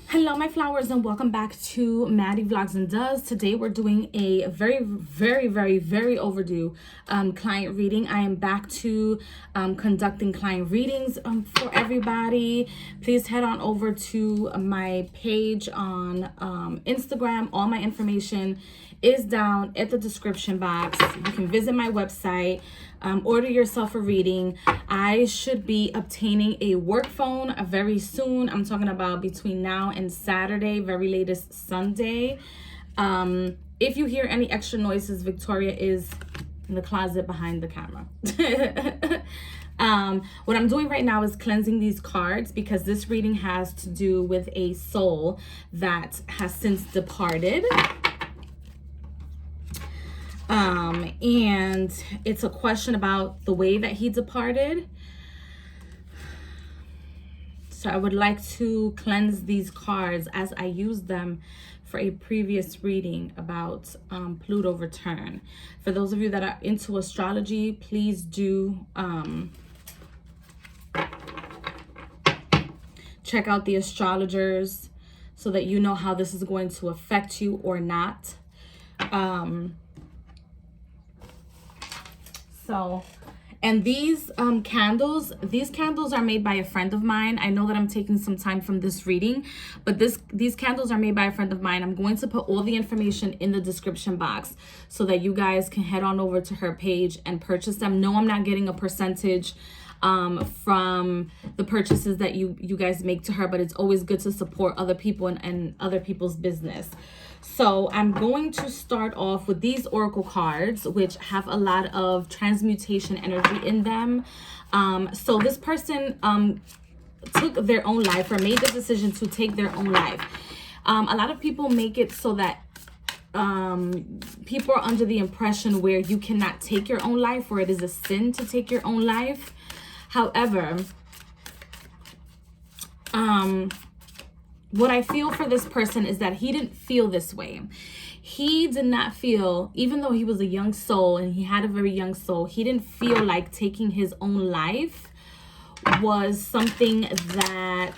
Hello my flowers, and welcome back to Maddie Vlogs and Does. Today we're doing a very overdue client reading. I am back to conducting client readings for everybody. Please head on over to my page on Instagram. All my information is down at the description box. You can visit my website, order yourself a reading. I should be obtaining a work phone very soon. I'm talking about between now and Saturday, very latest Sunday. If you hear any extra noises, Victoria is in the closet behind the camera. What I'm doing right now is cleansing these cards because this reading has to do with a soul that has since departed. And it's a question about the way that he departed. So I would like to cleanse these cards as I used them for a previous reading about Pluto return. For those of you that are into astrology, please do check out the astrologers so that you know how this is going to affect you or not. And these candles are made by a friend of mine. I know that I'm taking some time from this reading, but these candles are made by a friend of mine. I'm going to put all the information in the description box so that you guys can head on over to her page and purchase them. No, I'm not getting a percentage from the purchases that you guys make to her, but it's always good to support other people and other people's business. So I'm going to start off with these oracle cards, which have a lot of transmutation energy in them. So this person took their own life, or made the decision to take their own life. A lot of people make it so that people are under the impression where you cannot take your own life, or it is a sin to take your own life. However, what I feel for this person is that he didn't feel this way. He did not feel, even though he was a young soul and he had a very young soul, he didn't feel like taking his own life was something that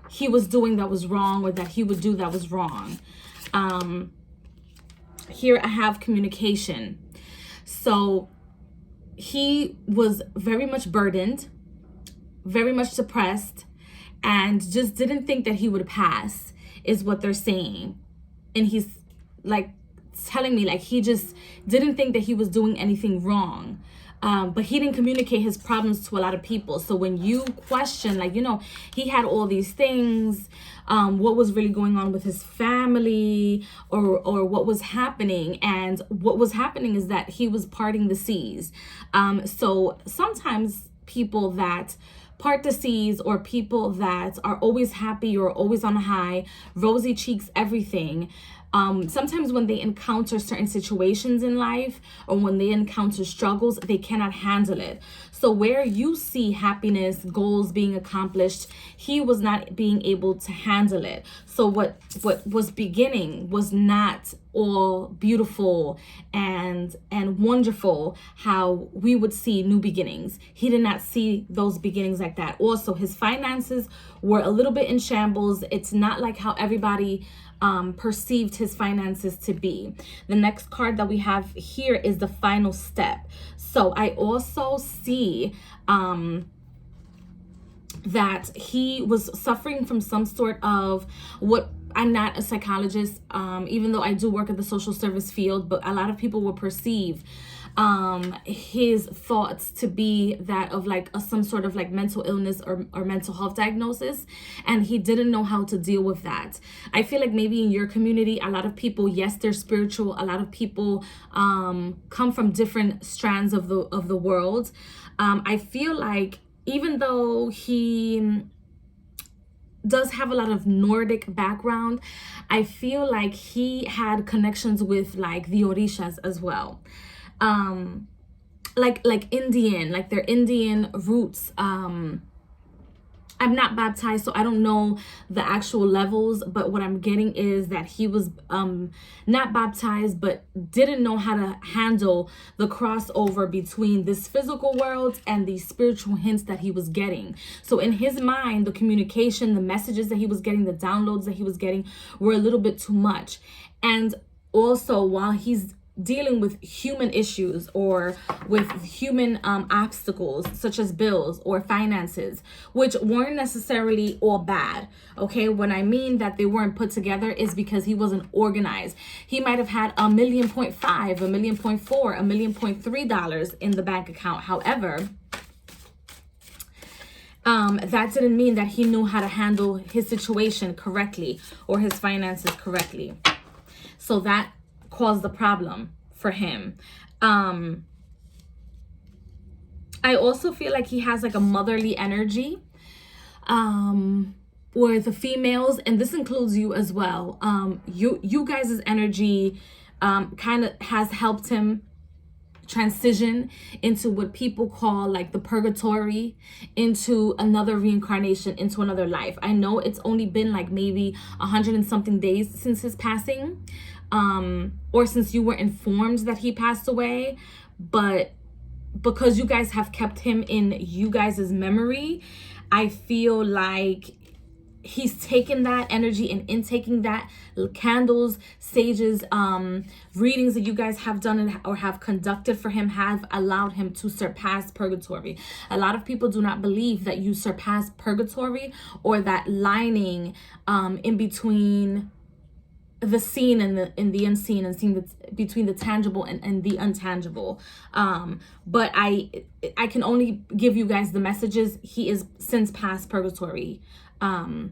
he was doing that was wrong, or that he would do that was wrong. Here I have communication. So he was very much burdened, very much depressed, and just didn't think that he would pass, is what they're saying. And he's like telling me like he just didn't think that he was doing anything wrong. But he didn't communicate his problems to a lot of people. So when you question, like, you know, he had all these things, what was really going on with his family, or what was happening. And what was happening is that he was parting the seas. So sometimes people that part the seas, or people that are always happy or always on a high, rosy cheeks, everything, sometimes when they encounter certain situations in life, or when they encounter struggles, they cannot handle it. So where you see happiness, goals being accomplished, he was not being able to handle it. So what was beginning was not all beautiful and wonderful how we would see new beginnings. He did not see those beginnings like that. Also, his finances were a little bit in shambles. It's not like how everybody perceived his finances to be. The next card that we have here is the final step. So I also see that he was suffering from some sort of what, I'm not a psychologist, even though I do work at the social service field, but a lot of people will perceive his thoughts to be that of like some sort of like mental illness or mental health diagnosis, and he didn't know how to deal with that. I feel like maybe in your community, a lot of people, yes, they're spiritual. A lot of people come from different strands of the world. I feel like even though he does have a lot of Nordic background, I feel like he had connections with like the Orishas as well. Like Indian, like their Indian roots, I'm not baptized, so I don't know the actual levels, but what I'm getting is that he was not baptized, but didn't know how to handle the crossover between this physical world and the spiritual hints that he was getting. So in his mind, the communication, the messages that he was getting, the downloads that he was getting were a little bit too much. And also, while he's dealing with human issues or with human obstacles such as bills or finances, which weren't necessarily all bad. Okay, when I mean that they weren't put together is because he wasn't organized. He might have had $1.5 million, $1.4 million, $1.3 million in the bank account. However, that didn't mean that he knew how to handle his situation correctly or his finances correctly. So that caused the problem for him. I also feel like he has like a motherly energy with the females, and this includes you as well. You guys' energy kind of has helped him transition into what people call like the purgatory, into another reincarnation, into another life. I know it's only been like maybe 100 and something days since his passing, or since you were informed that he passed away, but because you guys have kept him in you guys' memory, I feel like he's taken that energy and intaking that candles, sages, readings that you guys have done or have conducted for him have allowed him to surpass purgatory. A lot of people do not believe that you surpass purgatory, or that lining in between the seen and the unseen, and seeing between the tangible and the untangible. But I can only give you guys the messages. He is since past purgatory, and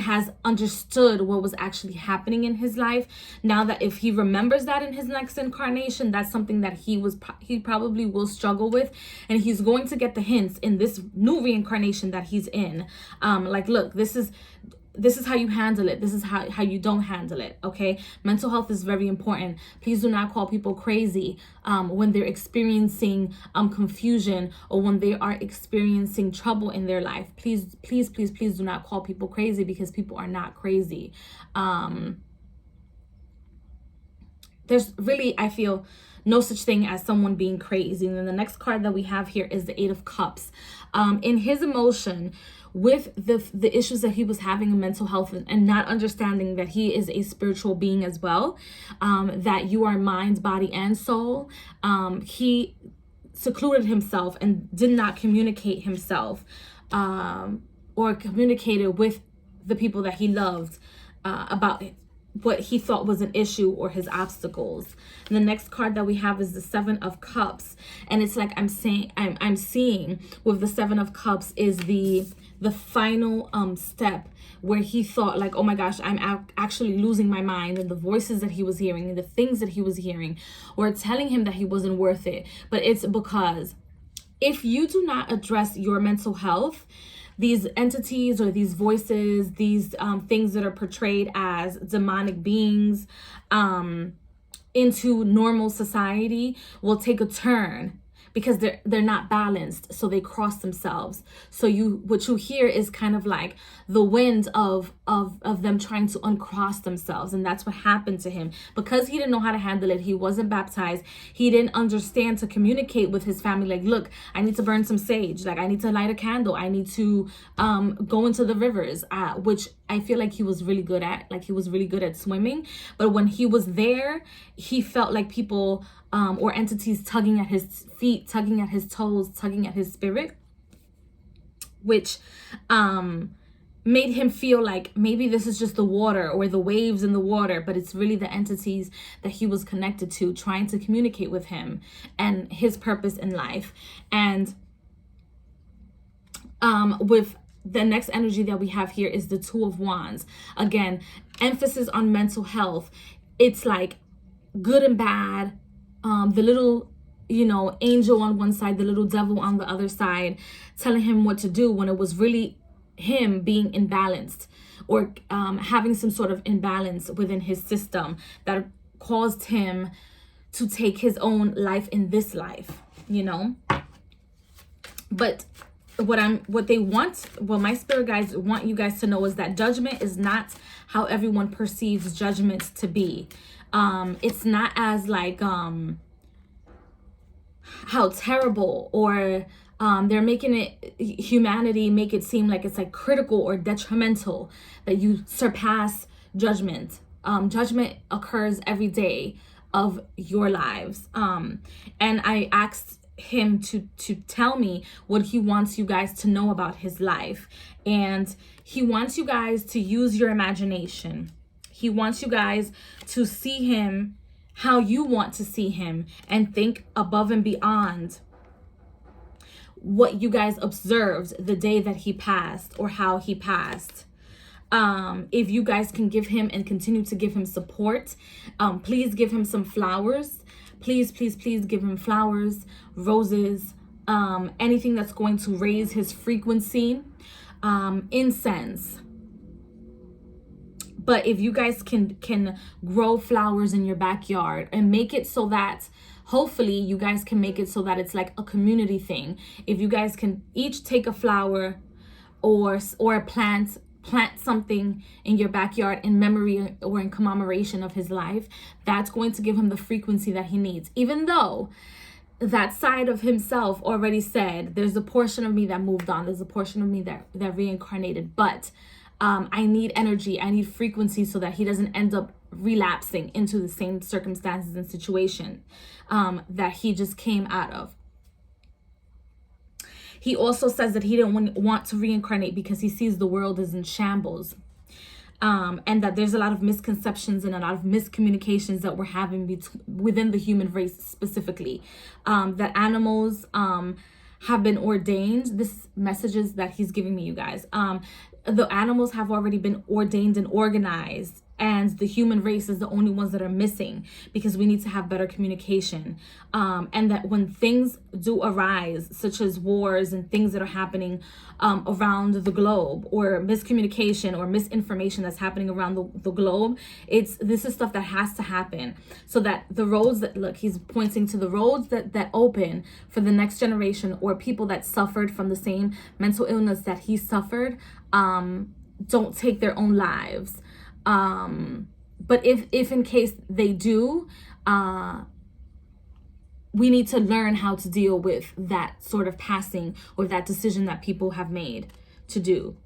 has understood what was actually happening in his life. Now that if he remembers that in his next incarnation, that's something that he probably will struggle with, and he's going to get the hints in this new reincarnation that he's in. Like, look, this is how you handle it. This is how you don't handle it, okay? Mental health is very important. Please do not call people crazy when they're experiencing confusion, or when they are experiencing trouble in their life. Please, please, please, please do not call people crazy, because people are not crazy. There's really, I feel, no such thing as someone being crazy. And then the next card that we have here is the 8 of Cups. In his emotion, with the issues that he was having in mental health, and not understanding that he is a spiritual being as well, that you are mind, body, and soul, he secluded himself and did not communicate himself, or communicated with the people that he loved about what he thought was an issue or his obstacles. And the next card that we have is the 7 of Cups, and it's like I'm seeing with the 7 of Cups is the final step, where he thought like, oh my gosh, I'm actually losing my mind, and the voices that he was hearing and the things that he was hearing were telling him that he wasn't worth it. But it's because if you do not address your mental health, these entities or these voices, these things that are portrayed as demonic beings into normal society will take a turn, because they're not balanced, so they cross themselves. So what you hear is kind of like the wind of them trying to uncross themselves, and that's what happened to him. Because he didn't know how to handle it, he wasn't baptized, he didn't understand to communicate with his family, like, look, I need to burn some sage, like I need to light a candle, I need to go into the rivers, which I feel like he was really good at. Like, he was really good at swimming, but when he was there, he felt like people or entities tugging at his feet, tugging at his toes, tugging at his spirit, which made him feel like maybe this is just the water or the waves in the water, but it's really the entities that he was connected to, trying to communicate with him and his purpose in life. And with the next energy that we have here is the 2 of Wands. Again, emphasis on mental health. It's like good and bad. The little, angel on one side, the little devil on the other side, telling him what to do, when it was really him being imbalanced, or having some sort of imbalance within his system that caused him to take his own life in this life, But what my spirit guides want you guys to know is that judgment is not how everyone perceives judgment to be. It's not as like how terrible, or they're making it, humanity make it seem like it's like critical or detrimental, that you surpass judgment. Judgment occurs every day of your lives. And I asked him to tell me what he wants you guys to know about his life. And he wants you guys to use your imagination. He wants you guys to see him how you want to see him, and think above and beyond what you guys observed the day that he passed, or how he passed. If you guys can give him and continue to give him support, please give him some flowers. Please give him flowers, roses, anything that's going to raise his frequency, incense. But if you guys can grow flowers in your backyard and make it so that, hopefully you guys can make it so that it's like a community thing. If you guys can each take a flower or plant something in your backyard in memory or in commemoration of his life, that's going to give him the frequency that he needs. Even though that side of himself already said, there's a portion of me that moved on, there's a portion of me that reincarnated, but I need energy, I need frequency, so that he doesn't end up relapsing into the same circumstances and situation that he just came out of. He also says that he didn't want to reincarnate because he sees the world is in shambles. And that there's a lot of misconceptions and a lot of miscommunications that we're having within the human race specifically. That animals have been ordained. This messages that he's giving me, you guys. The animals have already been ordained and organized, and the human race is the only ones that are missing, because we need to have better communication. And that when things do arise, such as wars and things that are happening around the globe, or miscommunication or misinformation that's happening around the globe, this is stuff that has to happen, so that the roads that, look, he's pointing to the roads that open for the next generation, or people that suffered from the same mental illness that he suffered, don't take their own lives. But if in case they do, we need to learn how to deal with that sort of passing, or that decision that people have made to do.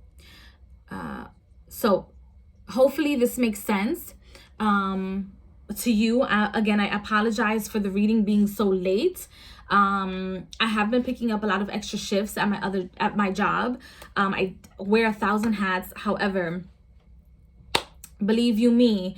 So hopefully this makes sense to you. Again, I apologize for the reading being so late. I have been picking up a lot of extra shifts at my job. I wear 1,000 hats. However, believe you me,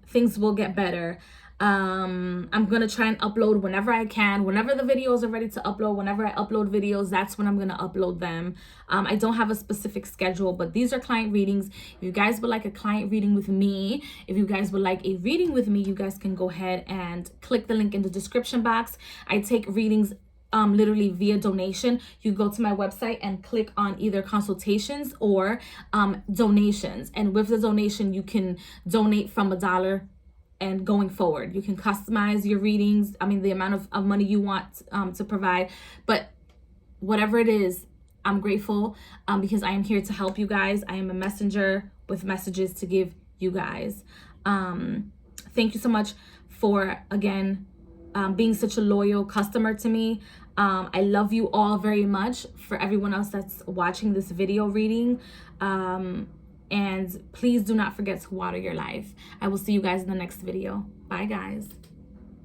things will get better. I'm gonna try and upload whenever I can, whenever the videos are ready to upload. Whenever I upload videos, that's when I'm gonna upload them. I don't have a specific schedule, but these are client readings. If you guys would like a client reading with me, if you guys would like a reading with me, you guys can go ahead and click the link in the description box. I take readings literally via donation. You go to my website and click on either consultations or donations, and with the donation you can donate from $1 and going forward. You can customize your readings, the amount of money you want to provide, but whatever it is, I'm grateful because I am here to help you guys. I am a messenger with messages to give you guys. Thank you so much for, again, being such a loyal customer to me. I love you all very much. For everyone else that's watching this video reading, and please do not forget to water your life. I will see you guys in the next video. Bye, guys.